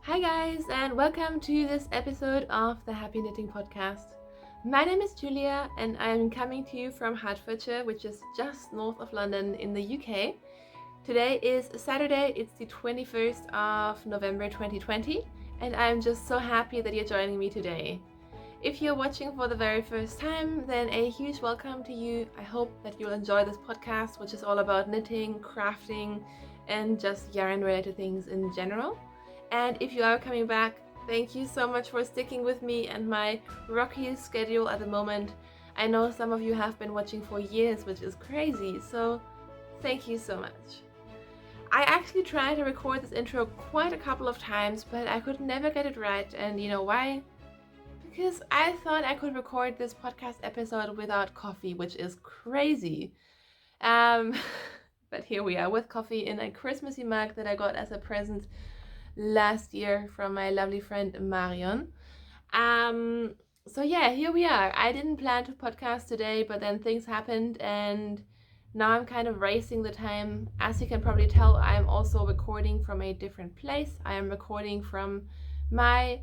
Hi guys, and welcome to this episode of the Happy Knitting Podcast. My name is Julia and I'm coming to you from Hertfordshire, which is just north of London in the UK. Today is Saturday, it's the 21st of November 2020, and I'm just so happy that you're joining me today. If you're watching for the very first time, then a huge welcome to you. I hope that you'll enjoy this podcast, which is all about knitting, crafting, and just yarn related things in general. And if you are coming back, thank you so much for sticking with me and my rocky schedule at the moment. I know some of you have been watching for years, which is crazy, so thank you so much. I actually tried to record this intro quite a couple of times, but I could never get it right, and you know why? Because I thought I could record this podcast episode without coffee, which is crazy. But here we are with coffee in a Christmassy mug that I got as a present last year from my lovely friend Marion. So yeah, here we are. I didn't plan to podcast today, but then things happened and now I'm kind of racing the time. As you can probably tell, I'm also recording from a different place. I am recording from my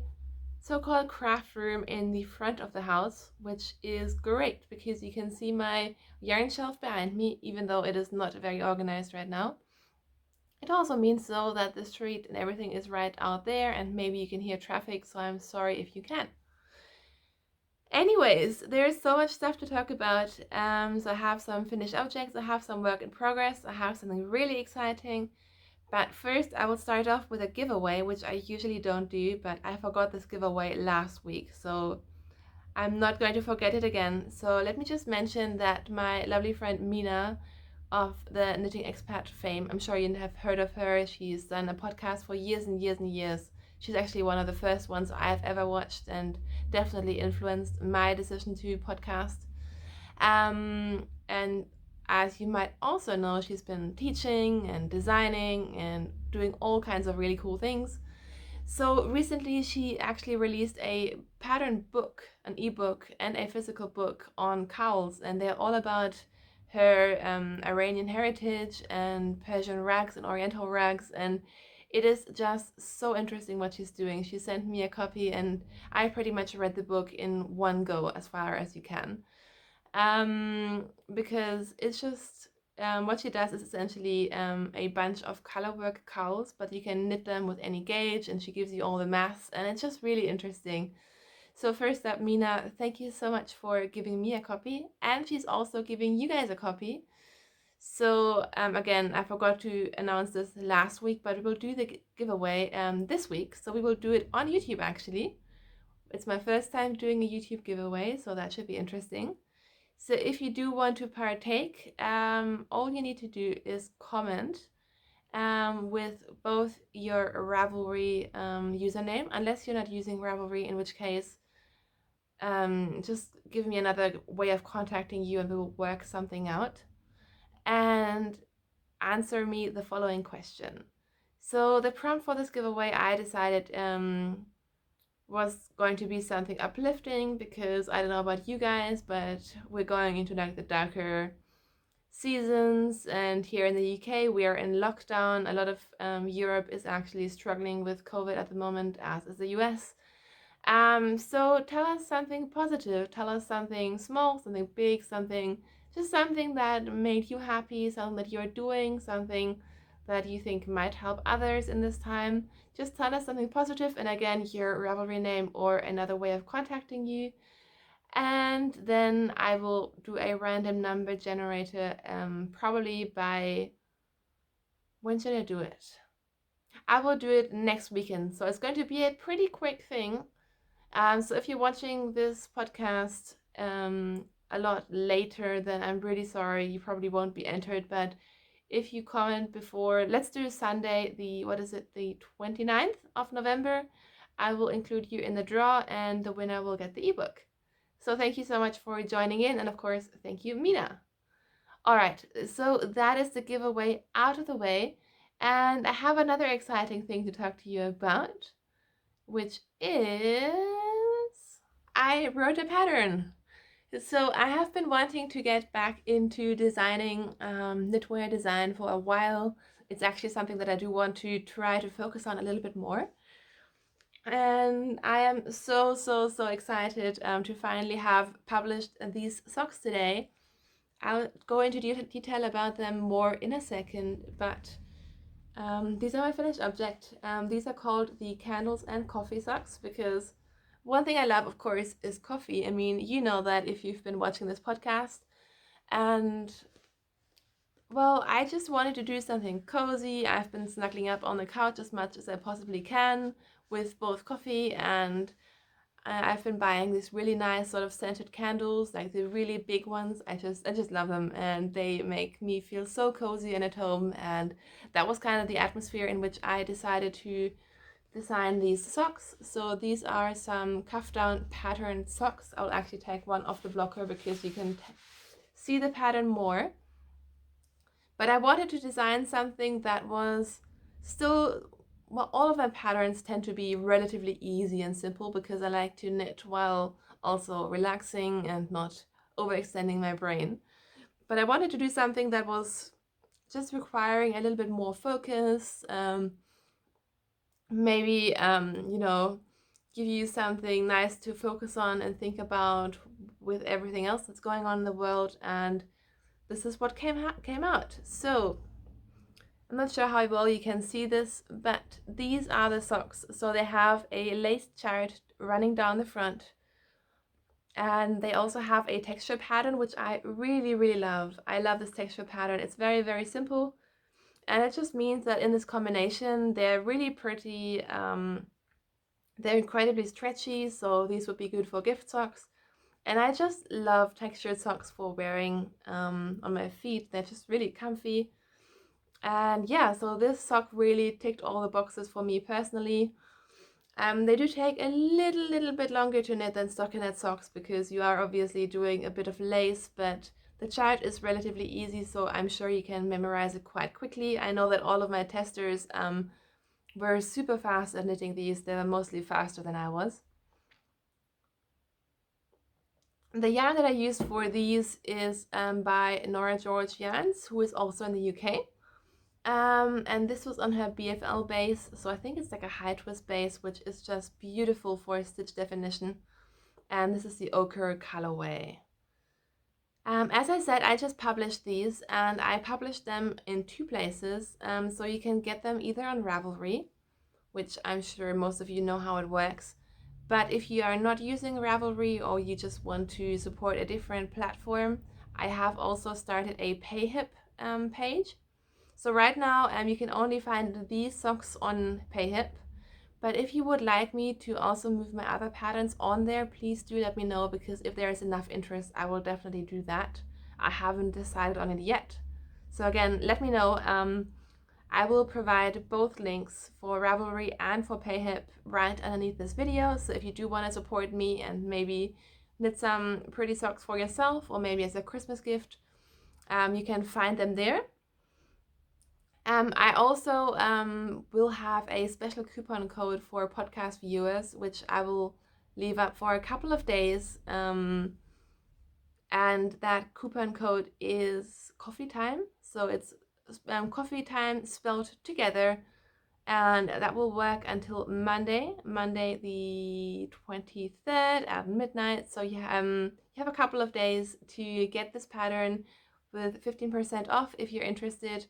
so-called craft room in the front of the house, which is great because you can see my yarn shelf behind me, even though it is not very organized right now. It also means though that the street and everything is right out there and maybe you can hear traffic, so I'm sorry if you can. Anyways, there's so much stuff to talk about. So I have some finished objects, I have some work in progress, I have something really exciting. But first I will start off with a giveaway, which I usually don't do, but I forgot this giveaway last week, so I'm not going to forget it again. So let me just mention that my lovely friend Mina of the Knitting Expat fame, I'm sure you have heard of her. She's done a podcast for years and years and years. She's actually one of the first ones I've ever watched and definitely influenced my decision to podcast. And as you might also know, she's been teaching and designing and doing all kinds of really cool things. So recently she actually released a pattern book, an ebook and a physical book on cowls, and they're all about her Iranian heritage and Persian rugs and Oriental rugs, and it is just so interesting what she's doing. She sent me a copy and I pretty much read the book in one go as far as you can. Because it's just what she does is essentially a bunch of colorwork cowls, but you can knit them with any gauge, and she gives you all the maths, and it's just really interesting. So first up, Mina, thank you so much for giving me a copy, and she's also giving you guys a copy. So again, I forgot to announce this last week, but we will do the giveaway this week. So we will do it on YouTube actually. It's my first time doing a YouTube giveaway, so that should be interesting. So if you do want to partake, all you need to do is comment with both your Ravelry username, unless you're not using Ravelry, in which case just give me another way of contacting you and we will work something out. And answer me the following question. So the prompt for this giveaway, I decided was going to be something uplifting because I don't know about you guys, but we're going into like the darker seasons, and here in the UK we are in lockdown. A lot of Europe is actually struggling with COVID at the moment, as is the US. So tell us something positive, tell us something small, something big, just something that made you happy, something that you're doing, something that you think might help others in this time. Just tell us something positive, and again, your Ravelry name or another way of contacting you. And then I will do a random number generator, probably by, when should I do it? I will do it next weekend, so it's going to be a pretty quick thing. So if you're watching this podcast a lot later, then I'm really sorry, you probably won't be entered, but if you comment before, let's do Sunday, the 29th of November, I will include you in the draw and the winner will get the ebook. So thank you so much for joining in, and of course, thank you, Mina. All right, so that is the giveaway out of the way, and I have another exciting thing to talk to you about, which is I wrote a pattern. So I have been wanting to get back into designing knitwear design for a while. It's actually something that I do want to try to focus on a little bit more. And I am so excited to finally have published these socks today. I'll go into detail about them more in a second, but these are my finished object. These are called the candles and coffee socks because one thing I love, of course, is coffee. I mean, you know that if you've been watching this podcast. And well, I just wanted to do something cozy. I've been snuggling up on the couch as much as I possibly can with both coffee, and I've been buying these really nice sort of scented candles, like the really big ones. I just love them, and they make me feel so cozy and at home. And that was kind of the atmosphere in which I decided to design these socks. So these are some cuff down patterned socks. I'll actually take one off the blocker because you can see the pattern more. But I wanted to design something that was still, well, all of my patterns tend to be relatively easy and simple because I like to knit while also relaxing and not overextending my brain. But I wanted to do something that was just requiring a little bit more focus, maybe, give you something nice to focus on and think about with everything else that's going on in the world. And this is what came out. So I'm not sure how well you can see this, but these are the socks. So they have a laced chart running down the front, and they also have a texture pattern, which I really love. I love this texture pattern. It's very simple, and it just means that in this combination, they're really pretty. They're incredibly stretchy, so these would be good for gift socks. And I just love textured socks for wearing on my feet. They're just really comfy. And yeah, so this sock really ticked all the boxes for me personally. They do take a little bit longer to knit than stockinette socks because you are obviously doing a bit of lace, but the chart is relatively easy, so I'm sure you can memorize it quite quickly. I know that all of my testers were super fast at knitting these. They were mostly faster than I was. The yarn that I used for these is by Nora George Yarns, who is also in the UK. And this was on her BFL base, so I think it's like a high twist base, which is just beautiful for stitch definition. And this is the ochre colorway. As I said, I just published these, and I published them in two places, so you can get them either on Ravelry, which I'm sure most of you know how it works. But if you are not using Ravelry or you just want to support a different platform, I have also started a PayHip page. So right now you can only find these socks on PayHip, but if you would like me to also move my other patterns on there, please do let me know, because if there is enough interest, I will definitely do that. I haven't decided on it yet. So again, let me know. I will provide both links for Ravelry and for PayHip right underneath this video. So if you do want to support me and maybe knit some pretty socks for yourself, or maybe as a Christmas gift, you can find them there. I also will have a special coupon code for podcast viewers, which I will leave up for a couple of days. And that coupon code is coffee time. So it's coffee time spelled together. And that will work until Monday the 23rd at midnight. So you have a couple of days to get this pattern with 15% off if you're interested,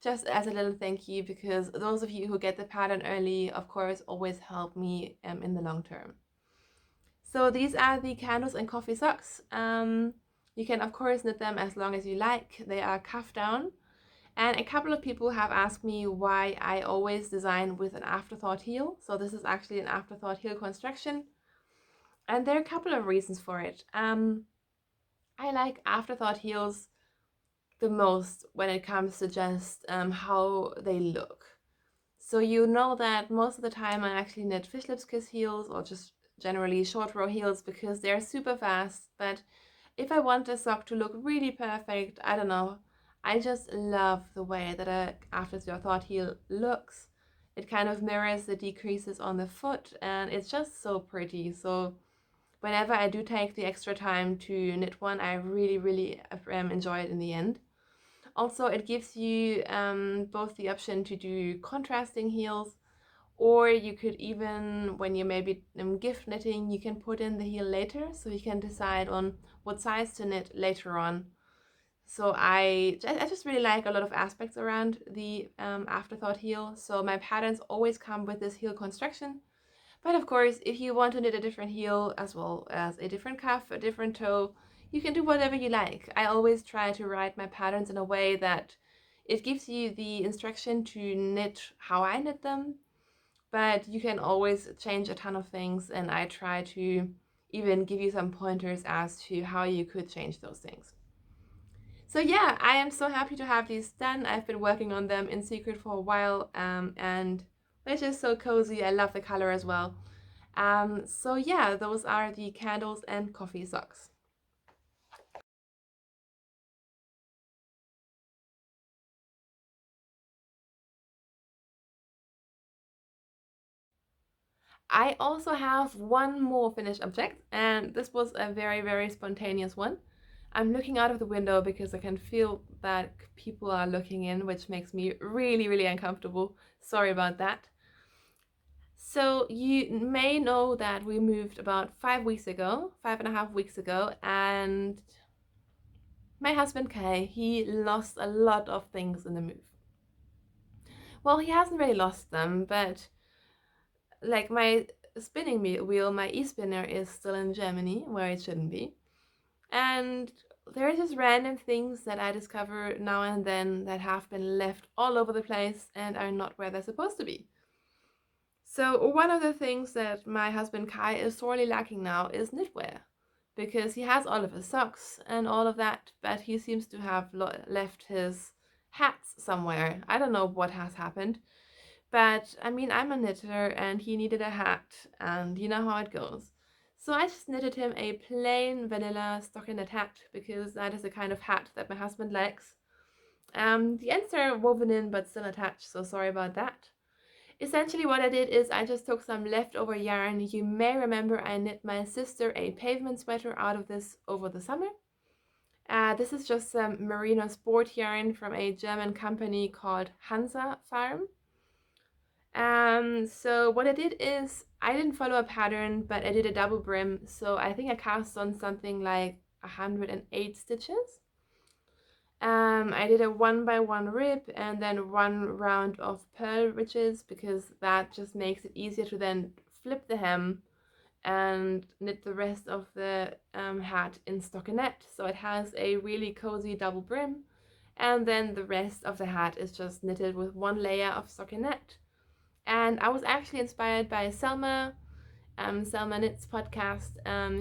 just as a little thank you, because those of you who get the pattern early, of course, always help me in the long term. So these are the candles and coffee socks. You can, of course, knit them as long as you like. They are cuff down. And a couple of people have asked me why I always design with an afterthought heel. So this is actually an afterthought heel construction. And there are a couple of reasons for it. I like afterthought heels the most when it comes to just how they look. So you know that most of the time I actually knit fish lips kiss heels, or just generally short row heels, because they're super fast. But if I want a sock to look really perfect, I don't know, I just love the way that a afterthought heel looks. It kind of mirrors the decreases on the foot, and it's just so pretty. So whenever I do take the extra time to knit one, I really enjoy it in the end. Also, it gives you both the option to do contrasting heels, Or you could even, when you maybe gift knitting, you can put in the heel later, so you can decide on what size to knit later on. So I just really like a lot of aspects around the afterthought heel. So my patterns always come with this heel construction. But of course, if you want to knit a different heel as well as a different cuff, a different toe, you can do whatever you like. I always try to write my patterns in a way that it gives you the instruction to knit how I knit them, but you can always change a ton of things, and I try to even give you some pointers as to how you could change those things. So yeah, I am so happy to have these done. I've been working on them in secret for a while, and they're just so cozy. I love the color as well. So yeah, those are the candles and coffee socks. I also have one more finished object, and this was a very, very spontaneous one. I'm looking out of the window because I can feel that people are looking in, which makes me really, really uncomfortable. Sorry about that. So you may know that we moved about 5 weeks ago, 5.5 weeks ago, and my husband Kai, he lost a lot of things in the move. Well, he hasn't really lost them, but like my spinning wheel, my e-spinner is still in Germany where it shouldn't be. And there are just random things that I discover now and then that have been left all over the place and are not where they're supposed to be. So one of the things that my husband Kai is sorely lacking now is knitwear, because he has all of his socks and all of that, but he seems to have left his hats somewhere. I don't know what has happened, but I mean, I'm a knitter and he needed a hat, and you know how it goes. So I just knitted him a plain vanilla stockinette hat, because that is the kind of hat that my husband likes. The ends are woven in but still attached, so sorry about that. Essentially what I did is I just took some leftover yarn. You may remember I knit my sister a pavement sweater out of this over the summer. This is just some merino sport yarn from a German company called Hansa Farm. So what I did is I didn't follow a pattern, but I did a double brim. So I think I cast on something like 108 stitches. I did a 1 by 1 rib and then 1 round of pearl ridges, because that just makes it easier to then flip the hem and knit the rest of the hat in stockinette. So it has a really cozy double brim, and then the rest of the hat is just knitted with 1 layer of stockinette. And I was actually inspired by Selma, Selma Knits podcast.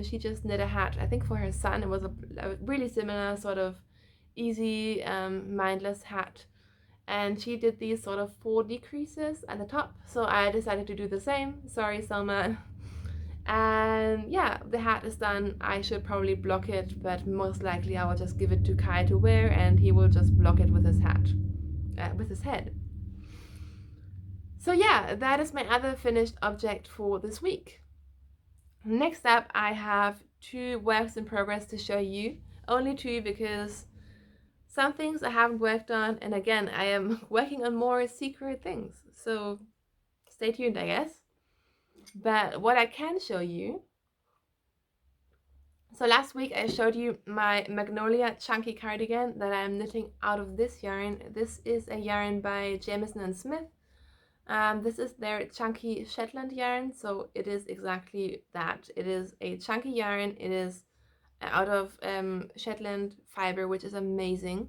She just knit a hat, I think for her son. It was a really similar sort of easy, mindless hat. And she did these sort of 4 decreases at the top. So I decided to do the same. Sorry, Selma. And yeah, the hat is done. I should probably block it, but most likely I will just give it to Kai to wear, and he will just block it with his hat, with his head. So yeah, that is my other finished object for this week. Next up, I have 2 works in progress to show you. Only 2, because some things I haven't worked on, and again, I am working on more secret things. So stay tuned, I guess. But what I can show you, so last week I showed you my Magnolia chunky cardigan that I'm knitting out of this yarn. This is a yarn by Jamieson and Smith. This is their chunky Shetland yarn, so it is exactly that. It is a chunky yarn. It is out of Shetland fiber, which is amazing.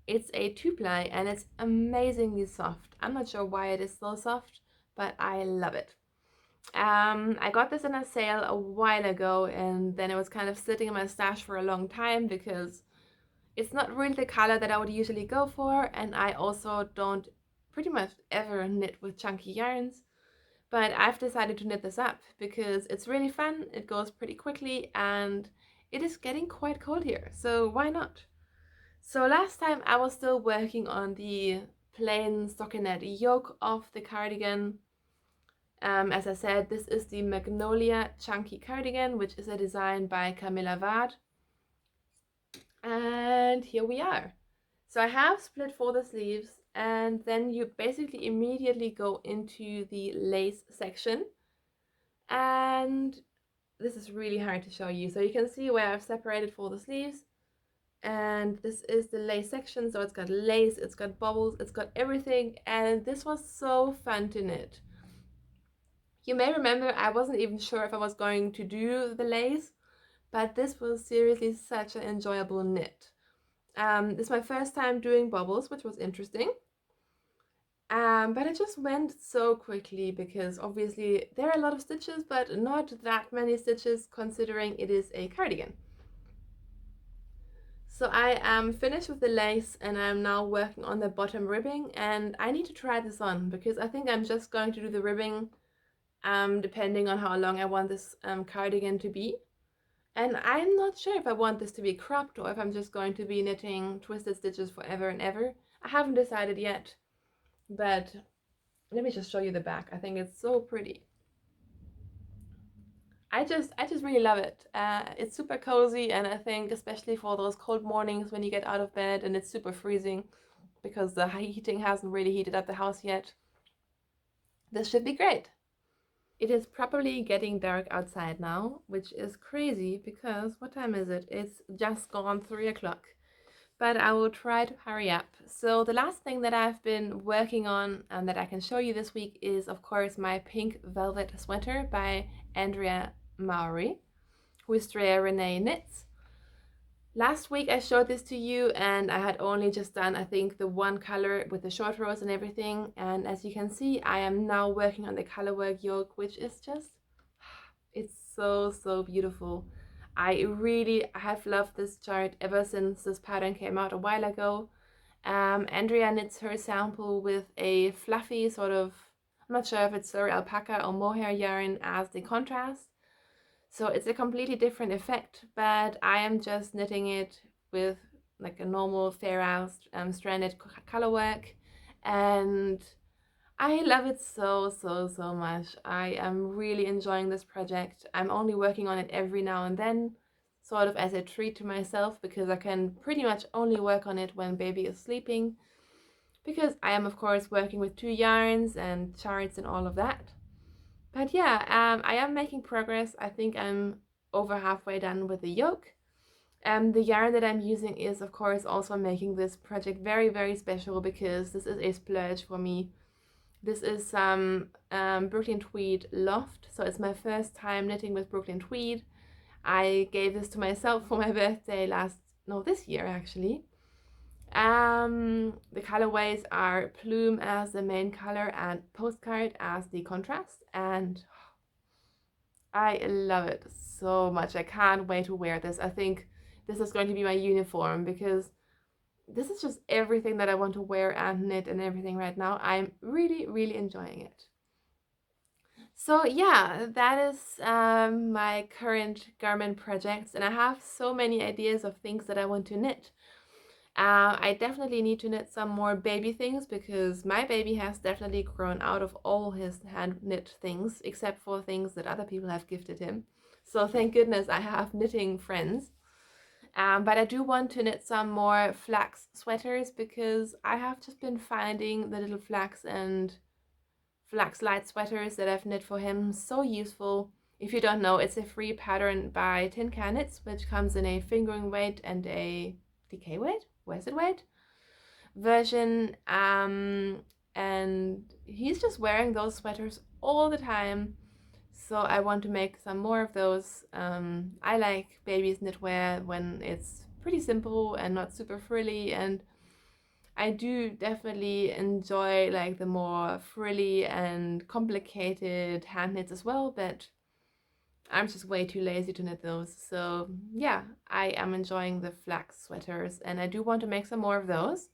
It's a 2-ply and it's amazingly soft. I'm not sure why it is so soft, but I love it. I got this in a sale a while ago, and then it was kind of sitting in my stash for a long time because it's not really the color that I would usually go for, and I also don't pretty much ever knit with chunky yarns. But I've decided to knit this up because it's really fun, it goes pretty quickly, and it is getting quite cold here, so why not? So last time I was still working on the plain stockinette yoke of the cardigan. As I said, this is the Magnolia Chunky Cardigan, which is a design by Camilla Ward. And here we are. So I have split for the sleeves, and then you basically immediately go into the lace section. And this is really hard to show you. So you can see where I've separated for the sleeves. And this is the lace section. So it's got lace, it's got bubbles, it's got everything. And this was so fun to knit. You may remember I wasn't even sure if I was going to do the lace, but this was seriously such an enjoyable knit. This is my first time doing bubbles, which was interesting. But it just went so quickly because obviously there are a lot of stitches, but not that many stitches considering it is a cardigan. So I am finished with the lace and I'm now working on the bottom ribbing, and I need to try this on because I think I'm just going to do the ribbing depending on how long I want this cardigan to be. And I'm not sure if I want this to be cropped or if I'm just going to be knitting twisted stitches forever and ever. I haven't decided yet, but let me just show you the back. I think it's so pretty. I just really love it. It's super cozy, and I think especially for those cold mornings when you get out of bed and it's super freezing because the heating hasn't really heated up the house yet, this should be great. It is probably getting dark outside now, which is crazy because what time is it? It's just gone 3 o'clock. But I will try to hurry up. So the last thing that I've been working on and that I can show you this week is, of course, my pink velvet sweater by Andrea Mowry, who is Drea Renee Knits. Last week I showed this to you and I had only just done, I think, the one color with the short rows and everything. And as you can see, I am now working on the colorwork yoke, which is just, it's so beautiful. I really have loved this chart ever since this pattern came out a while ago. Andrea knits her sample with a fluffy sort of, I'm not sure if it's Surrey alpaca or mohair yarn as the contrast. So it's a completely different effect, but I am just knitting it with like a normal fair out stranded colorwork, and I love it so much. I am really enjoying this project. I'm only working on it every now and then, sort of as a treat to myself, because I can pretty much only work on it when baby is sleeping, because I am of course working with 2 yarns and charts and all of that. But yeah, I am making progress. I think I'm over halfway done with the yoke. The yarn that I'm using is of course also making this project very special because this is a splurge for me. This is some Brooklyn Tweed Loft, so it's my first time knitting with Brooklyn Tweed. I gave this to myself for my birthday this year actually. The colorways are Plume as the main color and Postcard as the contrast, and I love it so much. I can't wait to wear this. I think this is going to be my uniform because this is just everything that I want to wear and knit and everything right now. I'm really enjoying it. So yeah, that is my current garment projects, and I have so many ideas of things that I want to knit. I definitely need to knit some more baby things because my baby has definitely grown out of all his hand knit things except for things that other people have gifted him. So thank goodness I have knitting friends. But I do want to knit some more flax sweaters because I have just been finding the little flax and flax light sweaters that I've knit for him so useful. If you don't know, it's a free pattern by Tin Can Knits, which comes in a fingering weight and a DK weight, worsted weight version. And he's just wearing those sweaters all the time. So I want to make some more of those. I like baby's knitwear when it's pretty simple and not super frilly, and I do definitely enjoy like the more frilly and complicated hand knits as well, but I'm just way too lazy to knit those. So yeah, I am enjoying the flax sweaters and I do want to make some more of those.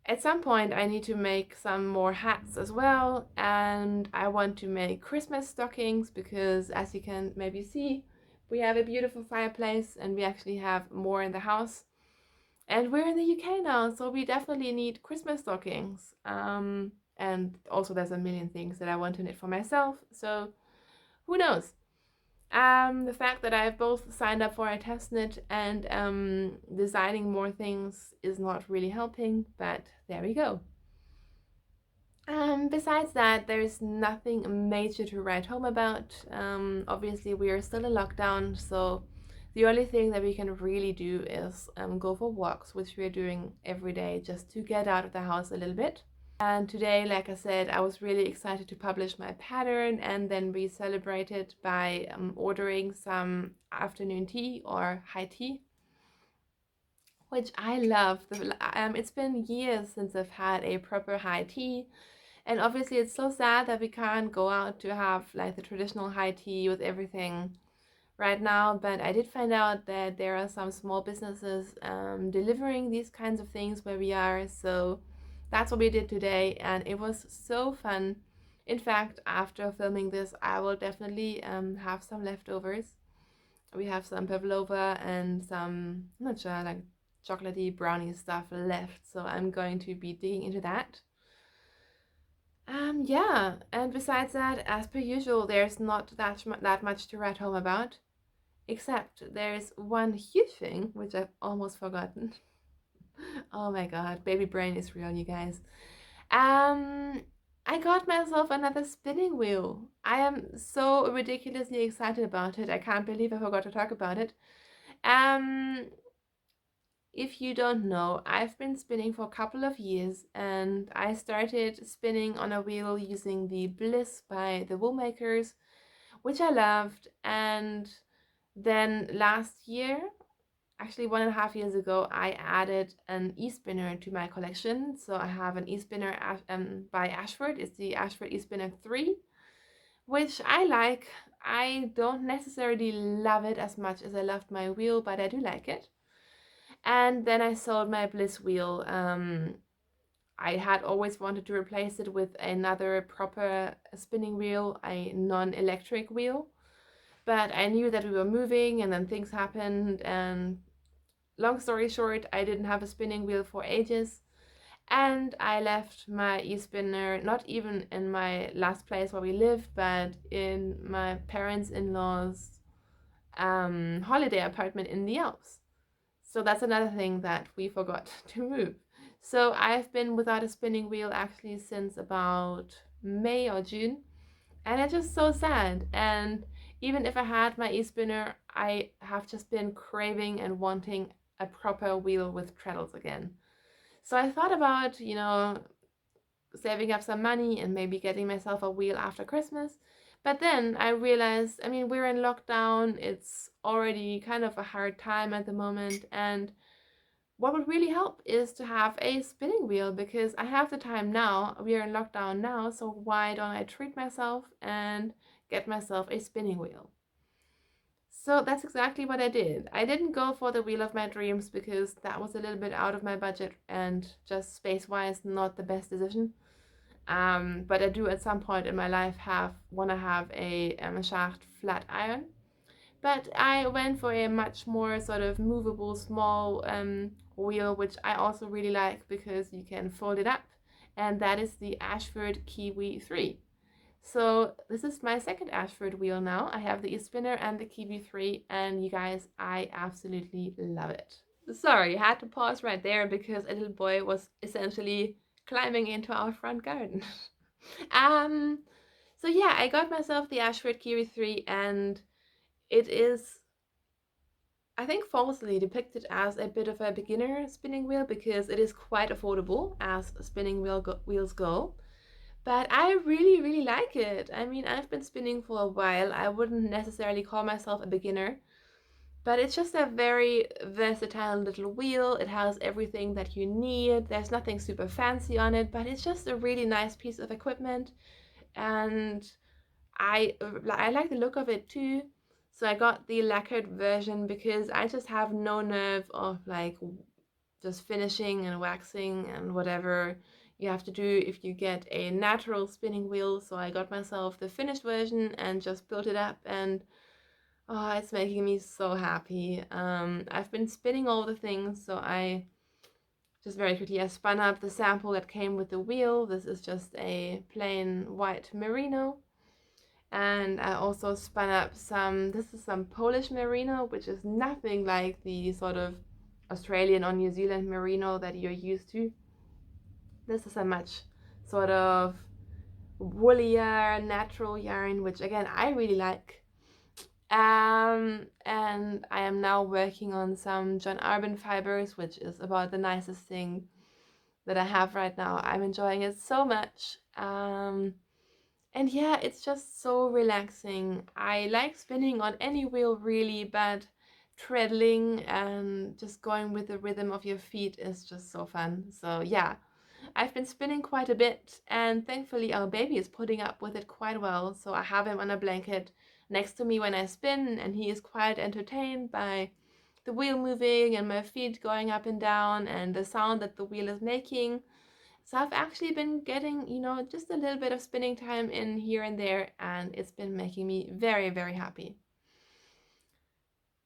At some point I need to make some more hats as well, and I want to make Christmas stockings because, as you can maybe see, we have a beautiful fireplace and we actually have more in the house. And we're in the UK now, so we definitely need Christmas stockings. And also there's a million things that I want to knit for myself, so who knows? The fact that I've both signed up for a test knit and designing more things is not really helping, but there we go. Besides that, there's nothing major to write home about. Obviously, we are still in lockdown, so the only thing that we can really do is go for walks, which we're doing every day just to get out of the house a little bit. And today, like I said, I was really excited to publish my pattern, and then we celebrated by ordering some afternoon tea or high tea, which I love. It's been years since I've had a proper high tea. And obviously it's so sad that we can't go out to have like the traditional high tea with everything right now, but I did find out that there are some small businesses delivering these kinds of things where we are, so that's what we did today, and it was so fun. In fact, after filming this, I will definitely have some leftovers. We have some pavlova and some, I'm not sure, like chocolatey brownie stuff left, so I'm going to be digging into that. Yeah, and besides that, as per usual, there's not that much to write home about, except there's one huge thing which I've almost forgotten. Oh my god, baby brain is real, you guys. Um, I got myself another spinning wheel. I am so ridiculously excited about it. I can't believe I forgot to talk about it. Um, If you don't know, I've been spinning for a couple of years, and I started spinning on a wheel using the Bliss by the Woolmakers, which I loved. And then last year, actually 1.5 years ago, I added an e-spinner to my collection. So I have an e-spinner by Ashford. It's the Ashford e-spinner 3, which I like. I don't necessarily love it as much as I loved my wheel, but I do like it. And then I sold my Bliss wheel. I had always wanted to replace it with another proper spinning wheel, a non-electric wheel. But I knew that we were moving and then things happened. And long story short, I didn't have a spinning wheel for ages. And I left my e-spinner, not even in my last place where we lived, but in my parents-in-law's holiday apartment in the Alps. So that's another thing that we forgot to move. So I've been without a spinning wheel actually since about May or June, and it's just so sad. And even if I had my e-spinner, I have just been craving and wanting a proper wheel with treadles again. So I thought about, saving up some money and maybe getting myself a wheel after Christmas. But then I realized, I mean, we're in lockdown, it's already kind of a hard time at the moment, and what would really help is to have a spinning wheel, because I have the time now. We are in lockdown now, so why don't I treat myself and get myself a spinning wheel? So that's exactly what I did. I didn't go for the wheel of my dreams because that was a little bit out of my budget and just space-wise not the best decision. But I do at some point in my life want to have a shaft flat iron. But I went for a much more sort of movable small wheel, which I also really like because you can fold it up. And that is the Ashford Kiwi 3. So this is my second Ashford wheel now. I have the e-spinner and the Kiwi 3, and you guys, I absolutely love it. Sorry, I had to pause right there because a little boy was essentially climbing into our front garden. um, so yeah, I got myself the Ashford Kiwi 3, and it is, I think, falsely depicted as a bit of a beginner spinning wheel because it is quite affordable as spinning wheels go. But I really, really like it. I mean, I've been spinning for a while. I wouldn't necessarily call myself a beginner, but it's just a very versatile little wheel. It has everything that you need. There's nothing super fancy on it, but it's just a really nice piece of equipment. And I like the look of it too. So I got the lacquered version because I just have no nerve of like just finishing and waxing and whatever you have to do if you get a natural spinning wheel. So I got myself the finished version and just built it up, and oh, it's making me so happy. I've been spinning all the things, so I just very quickly I spun up the sample that came with the wheel. This is just a plain white merino. And I also spun up this is some Polish merino, which is nothing like the sort of Australian or New Zealand merino that you're used to. This is a much sort of woollier, natural yarn, which again, I really like. And I am now working on some John Arbon fibers, which is about the nicest thing that I have right now. I'm enjoying it so much. And yeah, it's just so relaxing. I like spinning on any wheel really, but treadling and just going with the rhythm of your feet is just so fun. So yeah, I've been spinning quite a bit, and thankfully our baby is putting up with it quite well. So I have him on a blanket next to me when I spin, and he is quite entertained by the wheel moving and my feet going up and down and the sound that the wheel is making. So I've actually been getting, just a little bit of spinning time in here and there, and it's been making me very, very happy.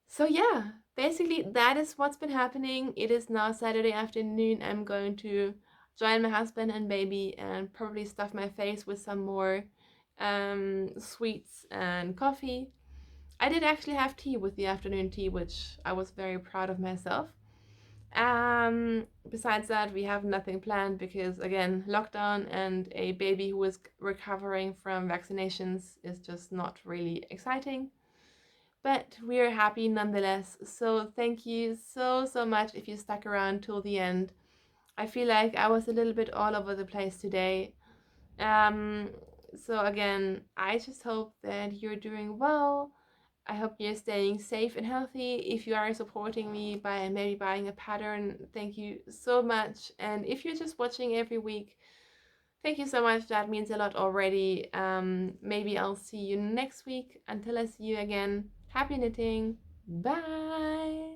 So yeah, basically that is what's been happening. It is now Saturday afternoon. I'm going to join my husband and baby and probably stuff my face with some more sweets and coffee. I did actually have tea with the afternoon tea, which I was very proud of myself. Besides that, we have nothing planned because again, lockdown and a baby who is recovering from vaccinations is just not really exciting. But we're happy nonetheless. So thank you so, so much if you stuck around till the end. I feel like I was a little bit all over the place today. Um, so again, I just hope that you're doing well. I hope you're staying safe and healthy. If you are supporting me by maybe buying a pattern, thank you so much. And if you're just watching every week, thank you so much. That means a lot already. Maybe I'll see you next week. Until I see you again, happy knitting. Bye.